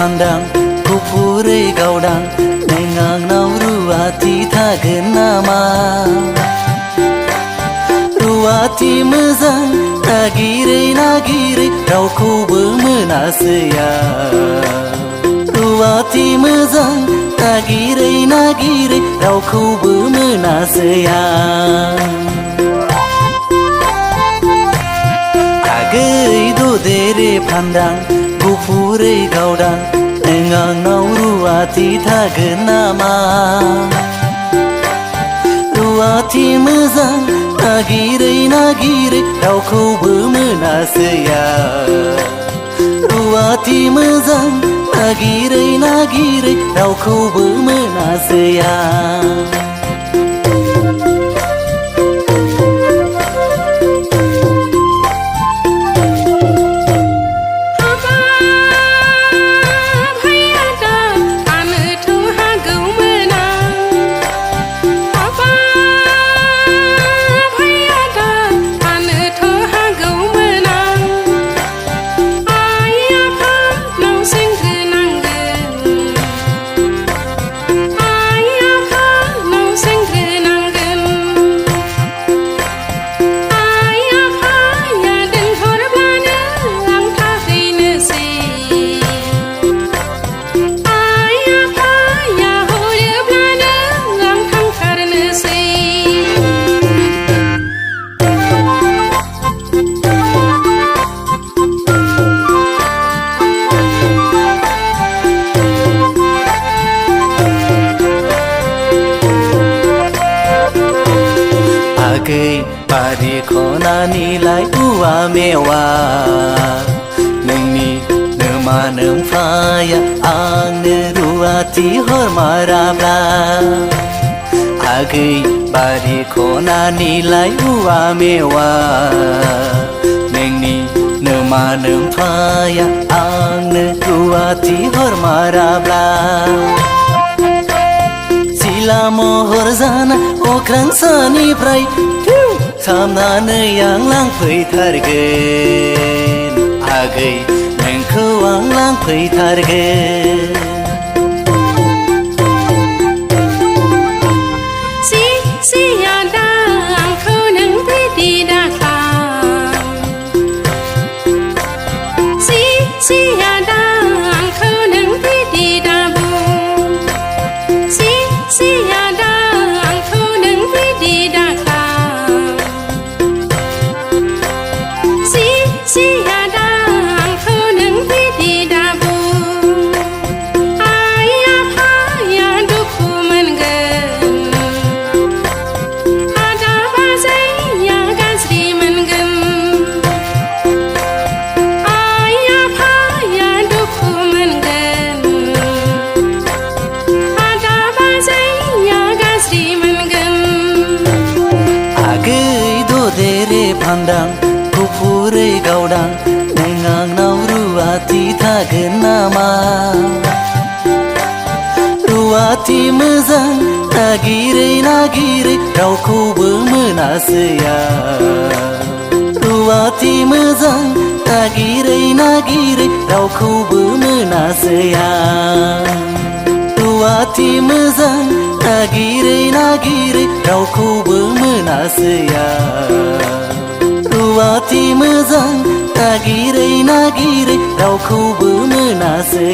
फांदां गुफुरै गावदां नों आंनाव रुवाथि थागोन नामा रुवाथि मोजां नागिरै नागिरै रावखौबो मोनासै रुवाथि मोजां नागिरै नागिरै रावखौबो मोनासै आगै ददेरे फांदां गुफुरै गावदां नों आंनाव रुवाथि थागोन नामा रुवाथि मोजां नागिरै नागिरै रावखौबो मोनासै रुवाथि मोजां नागिरै नागिरै रावखौबो मोनासै आगै बारि खनानिलाय औवा मेवा नोंनि नोमा नोमफाया आंनो रुवाथि हरमाराब्ला आगै बारि खनानिलाय औवा मेवा नोंनि नोमा नोमफाया आंनो रुवाथि हरमाराब्ला सिला महर जाना अख्रां सानिफ्राय सामनानै आं लांफैथारगोन आगै नोंखौ आं लांफैथारगोन फांदां गुफुरै गावदां नों आंनाव रुवाथि थागोन नामा रुवाथि मोजां नागिरै नागिरै रावखौबो मोनासै रुवाथि मोजां नागिरै नागिरै रावखौबो मोनासै रुवाथि मोजां नागिरै नागिरै रावखौबो मोनासै रुवाथि मोजां नागिरै नागिरै रावखौबो मोनासै